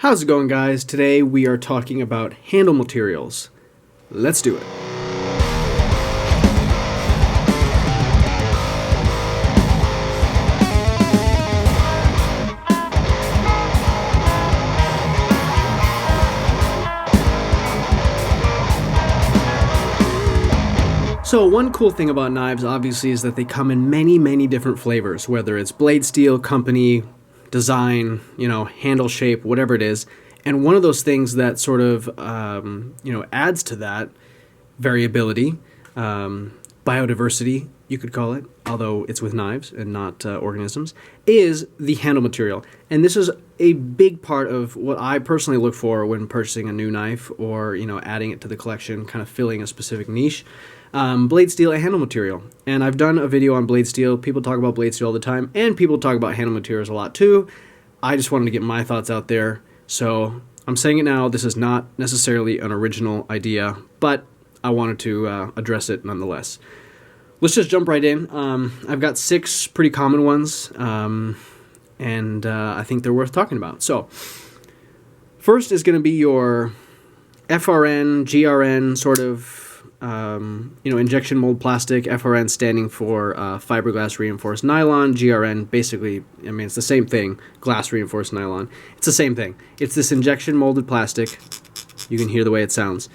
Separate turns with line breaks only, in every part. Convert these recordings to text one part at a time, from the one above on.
How's it going, guys? Today we are talking about handle materials. Let's do it. So one cool thing about knives, obviously, is that they come in many different flavors, whether it's blade steel, company, design, handle shape, whatever it is. And one of those things that sort of, adds to that variability, biodiversity, you could call it, although it's with knives and not organisms, is the handle material. And this is a big part of what I personally look for when purchasing a new knife or, adding it to the collection, kind of filling a specific niche. Blade steel and handle material. And I've done a video on blade steel. People talk about blade steel all the time, and people talk about handle materials a lot too. I just wanted to get my thoughts out there. So I'm saying it now. This is not necessarily an original idea, but I wanted to address it nonetheless. Let's just jump right in. I've got 6 pretty common ones, and I think they're worth talking about. So first is going to be your FRN, GRN sort of injection mold plastic. FRN standing for fiberglass reinforced nylon. GRN, basically, it's the same thing. Glass reinforced nylon. It's the same thing. It's this injection molded plastic. You can hear the way it sounds.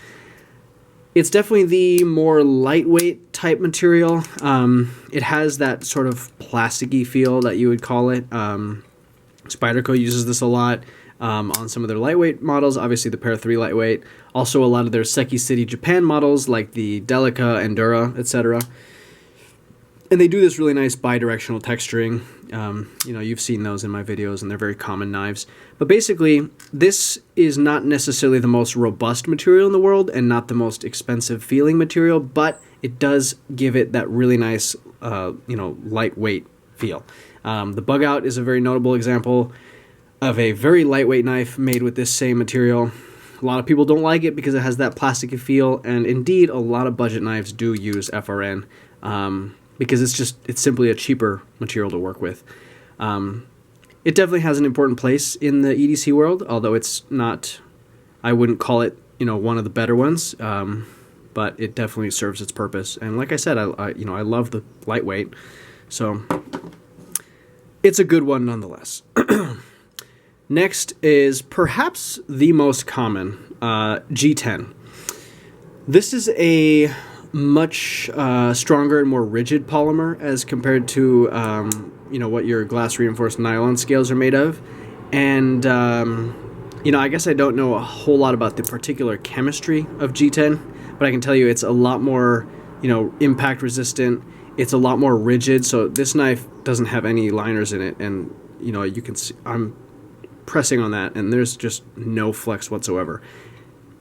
It's definitely the more lightweight type material. It has that sort of plasticky feel that you would call it. Spyderco uses this a lot. On some of their lightweight models, obviously the Para 3 lightweight. Also a lot of their Seki City Japan models like the Delica, Endura, etc. And they do this really nice bidirectional texturing. You've seen those in my videos, and they're very common knives. But basically, this is not necessarily the most robust material in the world and not the most expensive feeling material, but it does give it that really nice, lightweight feel. The Bug Out is a very notable example of a very lightweight knife made with this same material. A lot of people don't like it because it has that plasticky feel, and indeed a lot of budget knives do use FRN because it's simply a cheaper material to work with. It definitely has an important place in the EDC world, although it's not, I wouldn't call it one of the better ones, but it definitely serves its purpose. And like I said, I love the lightweight, so it's a good one nonetheless. Next is perhaps the most common, G10. This is a much stronger and more rigid polymer as compared to what your glass reinforced nylon scales are made of. And I guess I don't know a whole lot about the particular chemistry of G10, but I can tell you it's a lot more impact resistant. It's a lot more rigid. So this knife doesn't have any liners in it, and you can see I'm pressing on that, and there's just no flex whatsoever.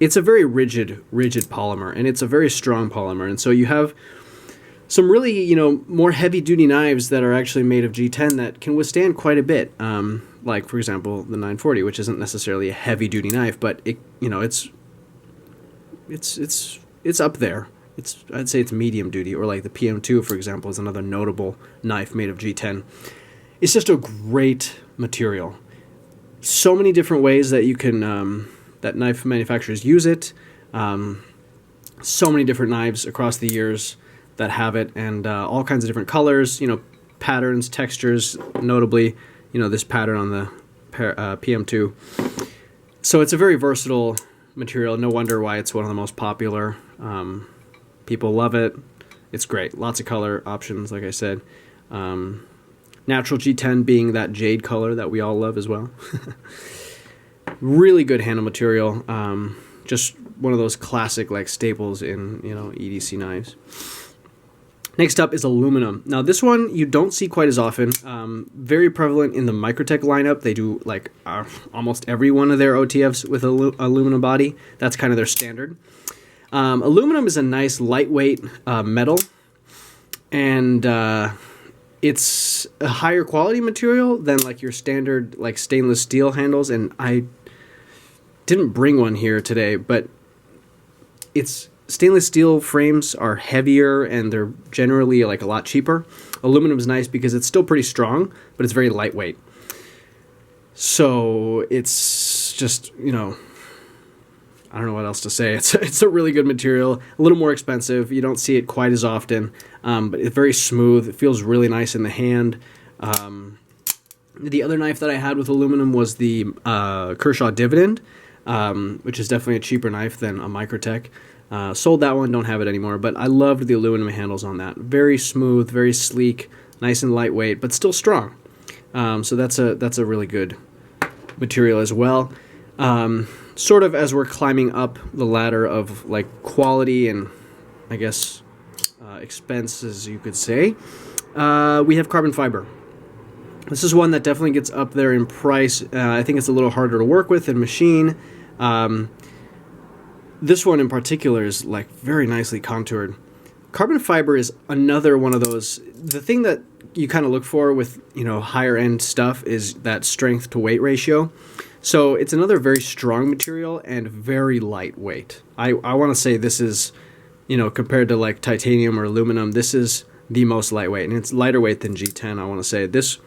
It's a very rigid polymer, and it's a very strong polymer. And so you have some really, more heavy-duty knives that are actually made of G10 that can withstand quite a bit. Like, for example, the 940, which isn't necessarily a heavy-duty knife, but it's up there. I'd say it's medium duty, or like the PM2, for example, is another notable knife made of G10. It's just a great material. So many different ways that you can, that knife manufacturers use it. So many different knives across the years that have it, and all kinds of different colors, patterns, textures, notably, this pattern on the PM2. So it's a very versatile material. No wonder why it's one of the most popular. People love it. It's great. Lots of color options, like I said. Natural G10 being that jade color that we all love as well. Really good handle material. Just one of those classic staples in EDC knives. Next up is aluminum. Now this one you don't see quite as often. Very prevalent in the Micarta lineup. They do almost every one of their OTFs with aluminum body. That's kind of their standard. Aluminum is a nice lightweight metal, and it's a higher quality material than your standard stainless steel handles. And I didn't bring one here today, but it's stainless steel frames are heavier and they're generally a lot cheaper. Aluminum is nice because it's still pretty strong, but it's very lightweight. So it's it's just, I don't know what else to say. It's a really good material, a little more expensive. You don't see it quite as often, but it's very smooth. It feels really nice in the hand. The other knife that I had with aluminum was the Kershaw Dividend, which is definitely a cheaper knife than a Micarta. Sold that one, don't have it anymore, but I loved the aluminum handles on that. Very smooth, very sleek, nice and lightweight, but still strong. So that's a really good material as well. Sort of as we're climbing up the ladder of like quality and I guess expense, as you could say, we have carbon fiber. This is one that definitely gets up there in price. I think it's a little harder to work with and machine. This one in particular is like very nicely contoured. Carbon fiber is another one of those. The thing that you kind of look for with higher end stuff is that strength to weight ratio. So it's another very strong material and very lightweight. I want to say this is, compared to like titanium or aluminum, this is the most lightweight, and it's lighter weight than G10. I want to say this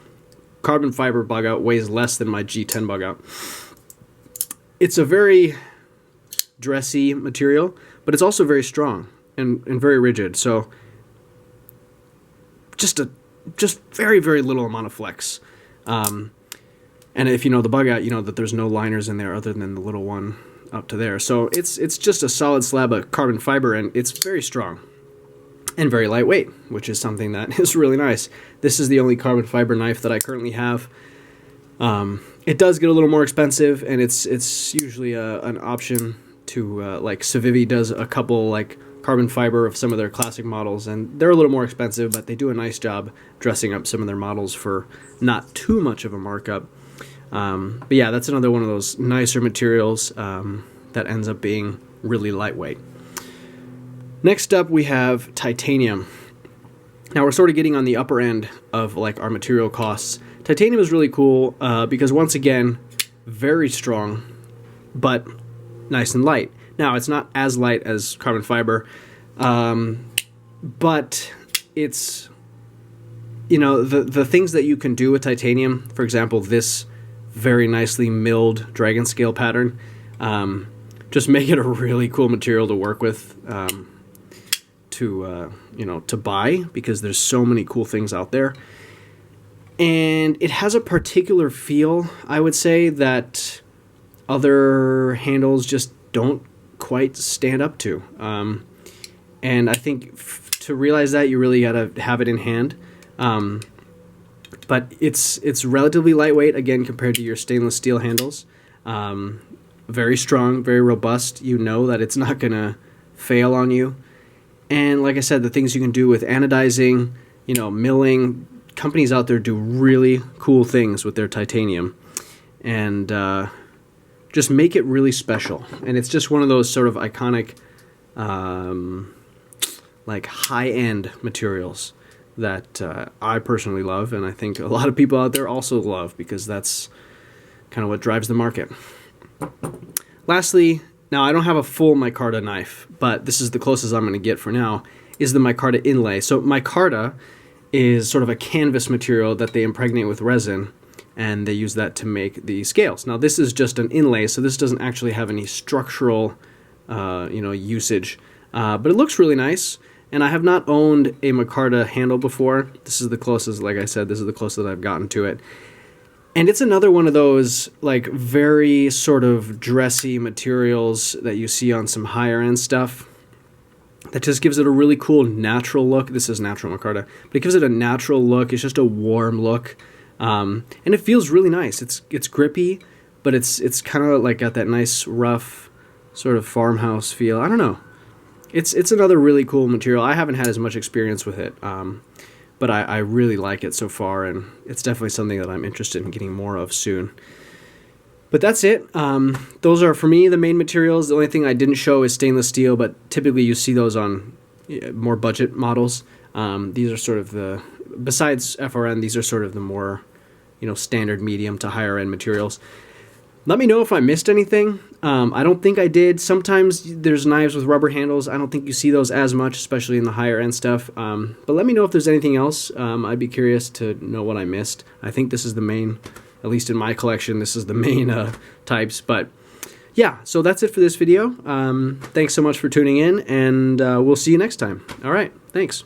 carbon fiber bug out weighs less than my G10 bug out. It's a very dressy material, but it's also very strong and very rigid. So just very, very little amount of flex. And if you know the bug out, you know that there's no liners in there other than the little one up to there. So it's just a solid slab of carbon fiber, and it's very strong and very lightweight, which is something that is really nice. This is the only carbon fiber knife that I currently have. It does get a little more expensive, and it's usually an option to like Civivi does a couple like carbon fiber of some of their classic models, and they're a little more expensive, but they do a nice job dressing up some of their models for not too much of a markup. But yeah, that's another one of those nicer materials that ends up being really lightweight. Next up, we have titanium. Now we're sort of getting on the upper end of like our material costs. Titanium is really cool because once again, very strong, but nice and light. Now it's not as light as carbon fiber, but it's, the things that you can do with titanium, for example, this very nicely milled dragon scale pattern, just make it a really cool material to work with, to buy, because there's so many cool things out there. And it has a particular feel, I would say, that other handles just don't quite stand up to. And I think to realize that, you really got to have it in hand. But it's relatively lightweight, again, compared to your stainless steel handles. Very strong, very robust. You know that it's not going to fail on you. And like I said, the things you can do with anodizing, milling, companies out there do really cool things with their titanium. And just make it really special. And it's just one of those sort of iconic, like high-end materials that I personally love, and I think a lot of people out there also love, because that's kind of what drives the market. Lastly, now I don't have a full micarta knife, but this is the closest I'm going to get for now, is the micarta inlay. So micarta is sort of a canvas material that they impregnate with resin, and they use that to make the scales. Now this is just an inlay, so this doesn't actually have any structural usage, but it looks really nice. And I have not owned a micarta handle before. This is the closest, like I said, this is the closest I've gotten to it. And it's another one of those like very sort of dressy materials that you see on some higher end stuff that just gives it a really cool natural look. This is natural micarta, but it gives it a natural look. It's just a warm look. And it feels really nice. It's grippy, but it's kind of like got that nice rough sort of farmhouse feel. I don't know. It's another really cool material. I haven't had as much experience with it, but I really like it so far, and it's definitely something that I'm interested in getting more of soon. But that's it. Those are, for me, the main materials. The only thing I didn't show is stainless steel, but typically you see those on more budget models. These are sort of besides FRN, these are sort of the more, standard medium to higher end materials. Let me know if I missed anything. I don't think I did. Sometimes there's knives with rubber handles. I don't think you see those as much, especially in the higher end stuff. But let me know if there's anything else. I'd be curious to know what I missed. I think this is the main At least in my collection, this is the main types. But yeah, so that's it for this video. Thanks so much for tuning in, and we'll see you next time. All right, thanks.